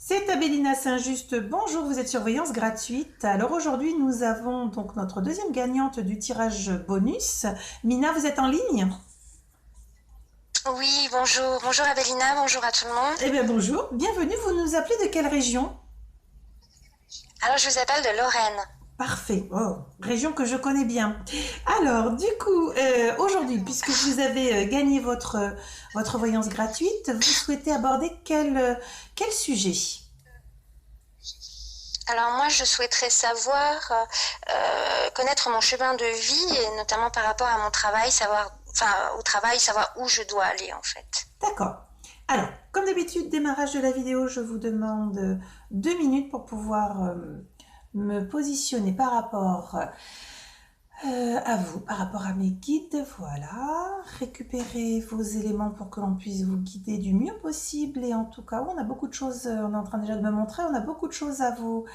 C'est Abélina Saint-Just. Bonjour, vous êtes surveillance gratuite. Alors aujourd'hui, nous avons donc notre deuxième gagnante du tirage bonus. Mina, vous êtes en ligne? Oui, bonjour. Bonjour Abelina, bonjour à tout le monde. Eh bien bonjour, bienvenue. Vous nous appelez de quelle région? Alors, je vous appelle de Lorraine. Parfait. Oh, région que je connais bien. Alors, du coup, aujourd'hui, puisque vous avez gagné votre voyance gratuite, vous souhaitez aborder quel sujet? Alors, moi, je souhaiterais savoir, connaître mon chemin de vie et notamment par rapport à mon travail, savoir, enfin, au travail, savoir où je dois aller en fait. D'accord. Alors, comme d'habitude, démarrage de la vidéo, je vous demande 2 minutes pour pouvoir me positionner par rapport à vous, par rapport à mes guides. Voilà, récupérez vos éléments pour que l'on puisse vous guider du mieux possible. Et en tout cas, on a beaucoup de choses, on est en train déjà de me montrer, on a beaucoup de choses à vous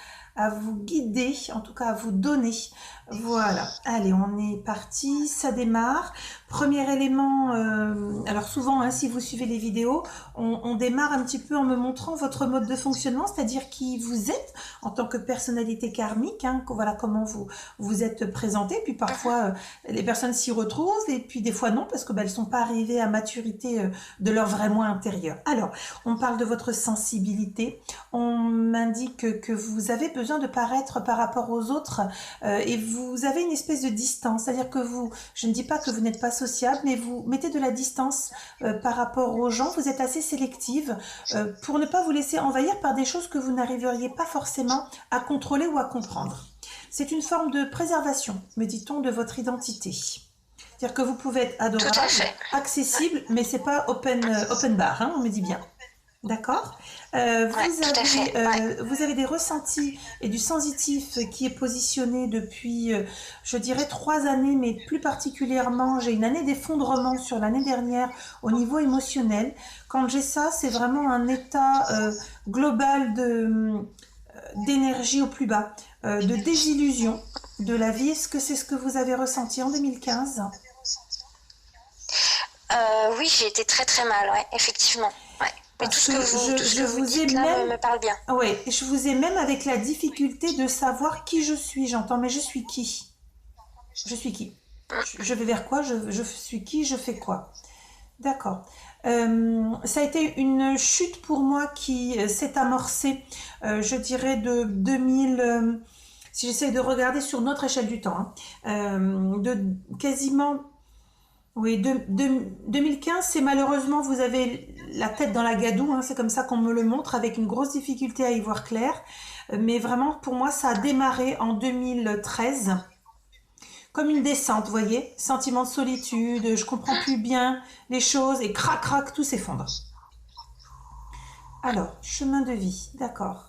guider, en tout cas à vous donner. Voilà, allez, on est parti, ça démarre. Premier élément, alors souvent, hein, si vous suivez les vidéos, on démarre un petit peu en me montrant votre mode de fonctionnement, c'est-à-dire qui vous êtes en tant que personnalité karmique, hein, voilà comment vous êtes présenté, puis parfois les personnes s'y retrouvent, et puis des fois non, parce que elles sont pas arrivées à maturité de leur vrai moi intérieur. Alors, on parle de votre sensibilité, on m'indique que vous avez besoin de paraître par rapport aux autres, et vous avez une espèce de distance, c'est-à-dire que vous, je ne dis pas que vous n'êtes pas sociable, mais vous mettez de la distance par rapport aux gens, vous êtes assez sélective pour ne pas vous laisser envahir par des choses que vous n'arriveriez pas forcément à contrôler ou à comprendre. C'est une forme de préservation, me dit-on, de votre identité. C'est-à-dire que vous pouvez être Tout à adorable, fait. accessible, mais c'est pas open bar, hein, on me dit bien. D'accord. Ouais, tout à fait. Ouais. Vous avez des ressentis et du sensitif qui est positionné depuis, je dirais, 3 années, mais plus particulièrement, j'ai une année d'effondrement sur l'année dernière au niveau émotionnel. Quand j'ai ça, c'est vraiment un état global d'énergie au plus bas, de désillusion de la vie. Est-ce que c'est ce que vous avez ressenti en 2015? Oui, j'ai été très très mal, ouais, effectivement. Ouais. Mais Parce que tout ce que vous vous ai dites là même, me parle bien. ouais, je vous ai même avec la difficulté de savoir qui je suis. J'entends, mais je suis qui? Je suis qui? Je vais vers quoi? Je suis qui? Je fais quoi? D'accord. Ça a été une chute pour moi qui s'est amorcée, je dirais, de 2000. Si j'essaie de regarder sur notre échelle du temps, hein, de quasiment. Oui, 2015, c'est malheureusement, vous avez la tête dans la gadoue, hein, c'est comme ça qu'on me le montre, avec une grosse difficulté à y voir clair. Mais vraiment, pour moi, ça a démarré en 2013, comme une descente, vous voyez, sentiment de solitude, je comprends plus bien les choses, et crac, crac, tout s'effondre. Alors, chemin de vie, d'accord.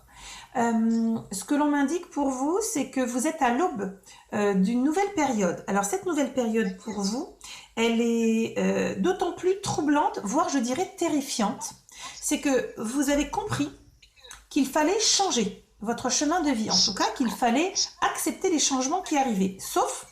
Ce que l'on m'indique pour vous, c'est que vous êtes à l'aube d'une nouvelle période. Alors cette nouvelle période pour vous, elle est d'autant plus troublante, voire je dirais terrifiante. C'est que vous avez compris qu'il fallait changer votre chemin de vie, en tout cas qu'il fallait accepter les changements qui arrivaient. Sauf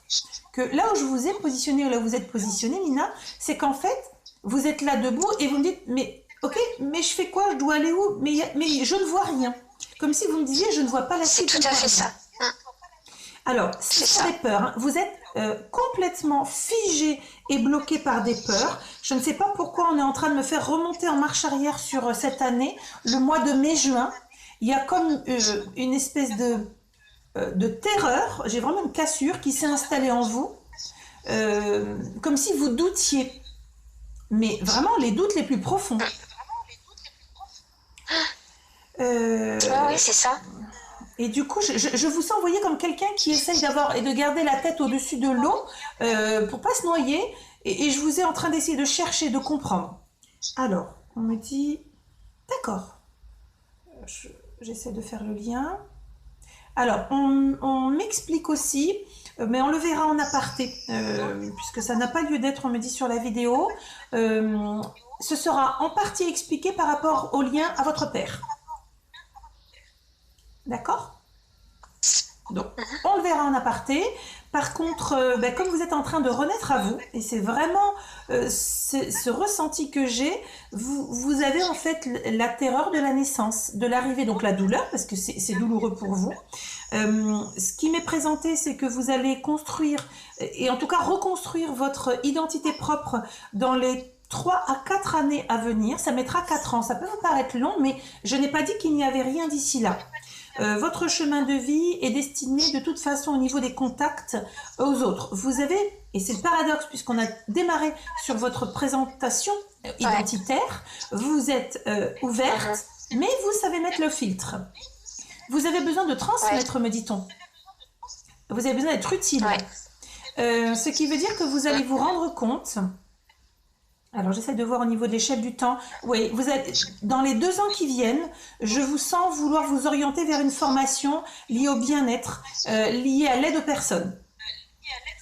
que là où je vous ai positionné, là où vous êtes positionné, Mina, c'est qu'en fait, vous êtes là debout et vous me dites, mais ok, mais je fais quoi? Je dois aller où? Mais je ne vois rien. Comme si vous me disiez, je ne vois pas la C'est suite, je tout ne à vois fait rien. ça. Alors, ce C'est sont ça. des peurs, hein. Vous êtes complètement figé et bloqué par des peurs. Je ne sais pas pourquoi on est en train de me faire remonter en marche arrière sur cette année, le mois de mai-juin. Il y a comme une espèce de terreur, j'ai vraiment une cassure qui s'est installée en vous, comme si vous doutiez, mais vraiment les doutes les plus profonds. Ouais, Euh, oui, c'est ça. Et du coup, je vous sens, vous voyez, comme quelqu'un qui essaye d'avoir et de garder la tête au-dessus de l'eau pour pas se noyer. Et je vous ai en train d'essayer de chercher, de comprendre. Alors, on me dit, d'accord, j'essaie de faire le lien. Alors, on m'explique aussi, mais on le verra en aparté, puisque ça n'a pas lieu d'être, on me dit sur la vidéo. Euh, Ce sera en partie expliqué par rapport au lien à votre père. D'accord? Donc, on le verra en aparté. Par contre, comme vous êtes en train de renaître à vous, et c'est vraiment ce ressenti que j'ai, vous avez en fait la terreur de la naissance, de l'arrivée, donc la douleur, parce que c'est douloureux pour vous. Ce qui m'est présenté, c'est que vous allez construire, et en tout cas reconstruire votre identité propre dans les 3 à 4 années à venir. Ça mettra 4 ans, ça peut vous paraître long, mais je n'ai pas dit qu'il n'y avait rien d'ici là. Votre chemin de vie est destiné de toute façon au niveau des contacts aux autres. Vous avez, et c'est le paradoxe puisqu'on a démarré sur votre présentation identitaire, vous êtes ouverte, mais vous savez mettre le filtre. Vous avez besoin de transmettre, me dit-on. Vous avez besoin d'être utile. Ce qui veut dire que vous allez vous rendre compte... Alors, j'essaie de voir au niveau de l'échelle du temps. Oui, vous êtes, dans les 2 ans qui viennent, je vous sens vouloir vous orienter vers une formation liée au bien-être, liée à l'aide aux personnes.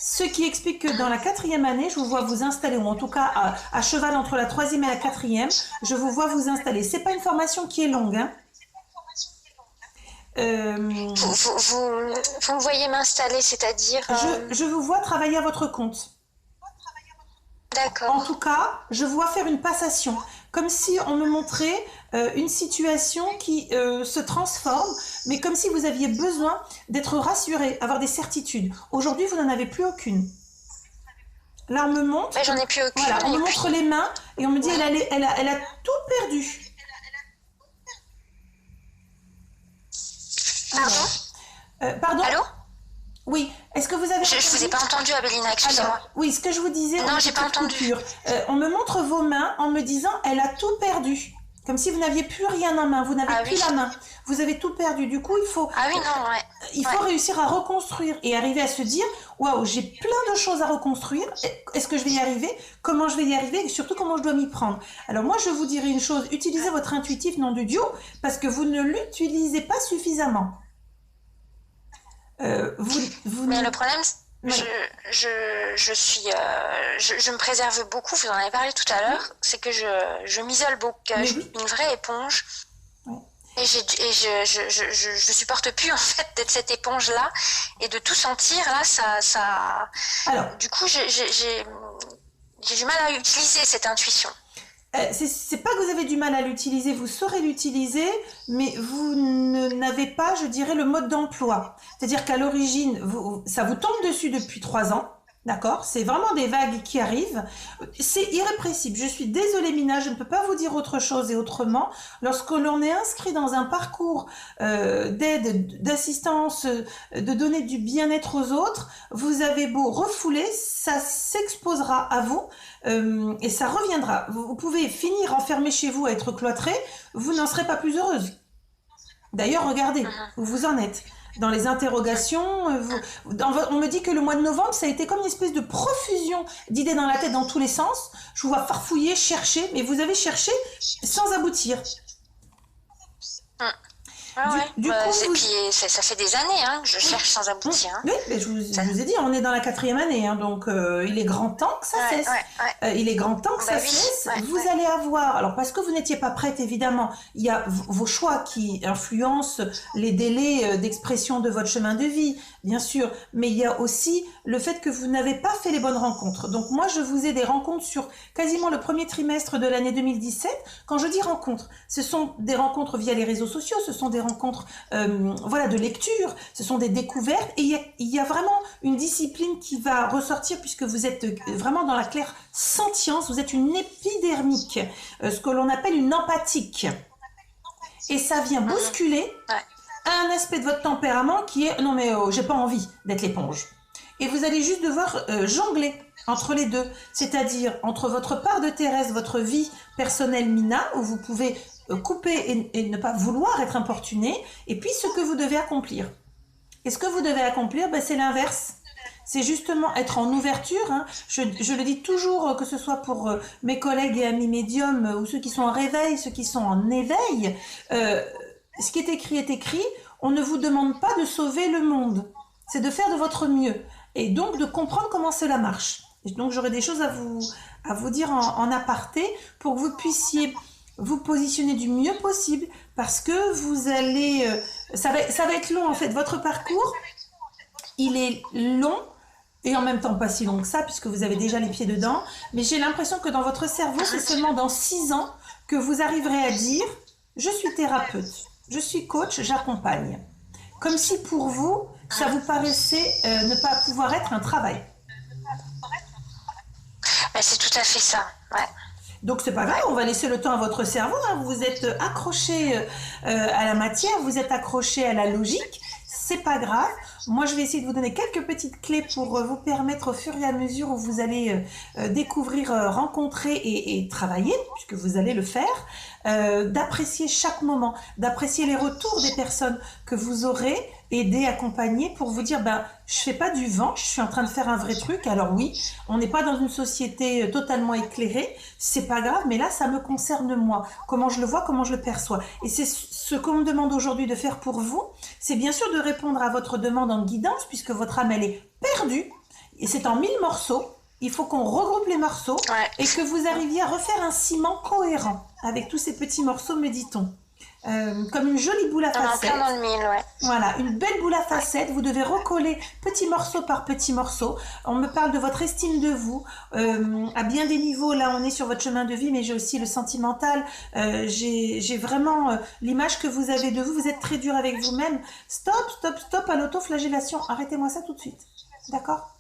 Ce qui explique que dans la 4e année, je vous vois vous installer, ou en tout cas à cheval entre la 3e et la 4e, je vous vois vous installer. C'est pas une formation qui est longue, hein. Vous me voyez m'installer, c'est-à-dire... Je vous vois travailler à votre compte. D'accord. En tout cas, je vois faire une passation, comme si on me montrait une situation qui se transforme, mais comme si vous aviez besoin d'être rassuré, avoir des certitudes. Aujourd'hui, vous n'en avez plus aucune. Là, on me montre... j'en ai plus aucune. Voilà, on me montre les mains et on me dit elle a tout perdu. Pardon? Pardon? Allô? Oui, est-ce que vous avez... Je ne vous ai pas entendu, Abelina, excusez-moi. Oui, ce que je vous disais... Non, j'ai pas entendu. On me montre vos mains en me disant elle a tout perdu. Comme si vous n'aviez plus rien en main, vous n'avez plus la main. Vous avez tout perdu. Du coup, il faut... Il faut réussir à reconstruire et arriver à se dire waouh, j'ai plein de choses à reconstruire. Est-ce que je vais y arriver? Comment je vais y arriver? Et surtout, comment je dois m'y prendre? Alors moi, je vous dirais une chose, utilisez votre intuitif, nom de Dieu, parce que vous ne l'utilisez pas suffisamment. Mais le problème, je me préserve beaucoup, vous en avez parlé tout à l'heure, c'est que je m'isole beaucoup, je suis une vraie éponge. Et je supporte plus en fait d'être cette éponge là et de tout sentir là, ça. Alors, du coup, j'ai du mal à utiliser cette intuition. C'est pas que vous avez du mal à l'utiliser, vous saurez l'utiliser, mais vous n'avez pas, je dirais, le mode d'emploi. C'est-à-dire qu'à l'origine, ça vous tombe dessus depuis 3 ans, d'accord? C'est vraiment des vagues qui arrivent. C'est irrépressible. Je suis désolée, Mina, je ne peux pas vous dire autre chose et autrement. Lorsque l'on est inscrit dans un parcours d'aide, d'assistance, de donner du bien-être aux autres, vous avez beau refouler, ça s'exposera à vous. Et ça reviendra. Vous pouvez finir enfermé chez vous à être cloîtré, vous n'en serez pas plus heureuse. D'ailleurs, regardez où vous en êtes. Dans les interrogations, on me dit que le mois de novembre, ça a été comme une espèce de profusion d'idées dans la tête dans tous les sens. Je vous vois farfouiller, chercher, mais vous avez cherché sans aboutir. Du coup, puis ça fait des années que je cherche sans aboutir. Oui, mais je vous ai dit, on est dans la 4e année, donc il est grand temps que ça cesse. Il est grand temps que ça cesse. Vous allez avoir, alors parce que vous n'étiez pas prête, évidemment, il y a vos choix qui influencent les délais d'expression de votre chemin de vie, bien sûr, mais il y a aussi le fait que vous n'avez pas fait les bonnes rencontres. Donc moi, je vous ai des rencontres sur quasiment le premier trimestre de l'année 2017. Quand je dis rencontres, ce sont des rencontres via les réseaux sociaux, ce sont des rencontres de lecture, ce sont des découvertes, et il y a vraiment une discipline qui va ressortir puisque vous êtes vraiment dans la claire sentience, vous êtes une épidermique, ce que l'on appelle une empathique, et ça vient bousculer un aspect de votre tempérament qui est non mais j'ai pas envie d'être l'éponge, et vous allez juste devoir jongler entre les deux, c'est-à-dire entre votre part de Thérèse, votre vie personnelle Mina, où vous pouvez couper et ne pas vouloir être importuné, et puis ce que vous devez accomplir. Et ce que vous devez accomplir, c'est l'inverse. C'est justement être en ouverture. Je le dis toujours, que ce soit pour mes collègues et amis médiums, ou ceux qui sont en réveil, ceux qui sont en éveil, ce qui est écrit, on ne vous demande pas de sauver le monde. C'est de faire de votre mieux, et donc de comprendre comment cela marche. Et donc j'aurai des choses à vous dire en aparté, pour que vous puissiez vous positionner du mieux possible, parce que vous allez... ça va être long en fait, votre parcours, il est long et en même temps pas si long que ça puisque vous avez déjà les pieds dedans. Mais j'ai l'impression que dans votre cerveau, c'est seulement dans 6 ans que vous arriverez à dire « Je suis thérapeute, je suis coach, j'accompagne ». Comme si pour vous, ça vous paraissait ne pas pouvoir être un travail. C'est tout à fait ça, ouais. Donc c'est pas grave, on va laisser le temps à votre cerveau, hein. Vous êtes accroché à la matière, vous êtes accroché à la logique, c'est pas grave. Moi je vais essayer de vous donner quelques petites clés pour vous permettre au fur et à mesure où vous allez découvrir, rencontrer et travailler, puisque vous allez le faire, d'apprécier chaque moment, d'apprécier les retours des personnes que vous aurez aidé, accompagné pour vous dire je fais pas du vent, je suis en train de faire un vrai truc. Alors oui, on n'est pas dans une société totalement éclairée, c'est pas grave, mais là ça me concerne moi, comment je le vois, comment je le perçois. Et c'est ce qu'on me demande aujourd'hui de faire pour vous, c'est bien sûr de répondre à votre demande en guidance, puisque votre âme elle est perdue et c'est en 1000 morceaux. Il faut qu'on regroupe les morceaux et que vous arriviez à refaire un ciment cohérent avec tous ces petits morceaux, me dit-on. Comme une jolie boule à facettes. Plein dans le mille, ouais. Voilà, une belle boule à facettes. Vous devez recoller petit morceau par petit morceau. On me parle de votre estime de vous à bien des niveaux. Là, on est sur votre chemin de vie, mais j'ai aussi le sentimental. J'ai vraiment l'image que vous avez de vous. Vous êtes très dur avec vous-même. Stop, stop, stop à l'autoflagellation. Arrêtez-moi ça tout de suite. D'accord ?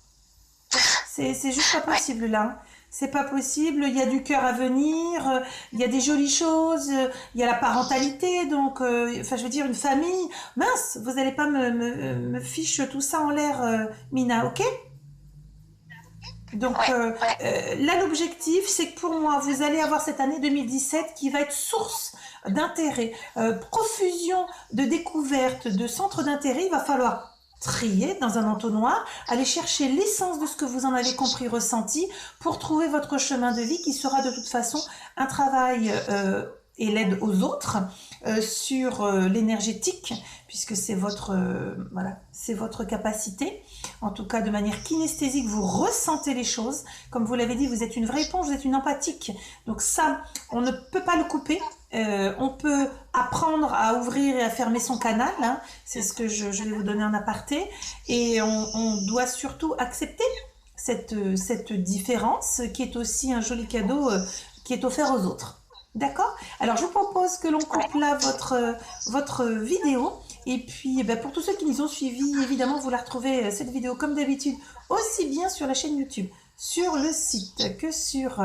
C'est juste pas possible là. C'est pas possible, il y a du cœur à venir, il y a des jolies choses, il y a la parentalité, donc, enfin je veux dire une famille. Mince, vous n'allez pas me fiche tout ça en l'air, Mina, ok ? Donc là l'objectif c'est que pour moi vous allez avoir cette année 2017 qui va être source d'intérêt, profusion de découvertes, de centres d'intérêt. Il va falloir trier dans un entonnoir, aller chercher l'essence de ce que vous en avez compris, ressenti, pour trouver votre chemin de vie qui sera de toute façon un travail et l'aide aux autres sur l'énergétique, puisque c'est votre voilà, c'est votre capacité. En tout cas, de manière kinesthésique, vous ressentez les choses. Comme vous l'avez dit, vous êtes une vraie éponge, vous êtes une empathique. Donc ça, on ne peut pas le couper. On peut apprendre à ouvrir et à fermer son canal, hein. C'est ce que je vais vous donner en aparté. Et on doit surtout accepter cette différence qui est aussi un joli cadeau qui est offert aux autres. D'accord ? Alors, je vous propose que l'on coupe là votre vidéo. Et puis, pour tous ceux qui nous ont suivis, évidemment, vous la retrouvez, cette vidéo, comme d'habitude, aussi bien sur la chaîne YouTube, sur le site, que sur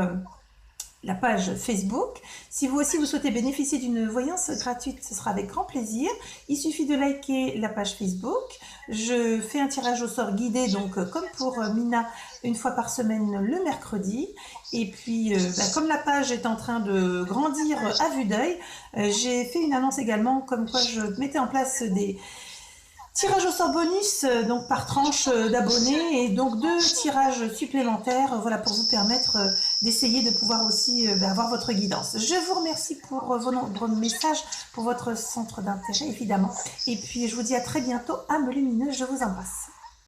la page Facebook. Si vous aussi, vous souhaitez bénéficier d'une voyance gratuite, ce sera avec grand plaisir. Il suffit de liker la page Facebook. Je fais un tirage au sort guidé, donc comme pour Mina, une fois par semaine le mercredi. Et puis, comme la page est en train de grandir à vue d'œil, j'ai fait une annonce également comme quoi je mettais en place des tirages au sort bonus, donc par tranche d'abonnés, et donc 2 tirages supplémentaires, voilà, pour vous permettre d'essayer de pouvoir aussi avoir votre guidance. Je vous remercie pour vos nombreux messages, pour votre centre d'intérêt, évidemment. Et puis, je vous dis à très bientôt, âme lumineuse, je vous embrasse.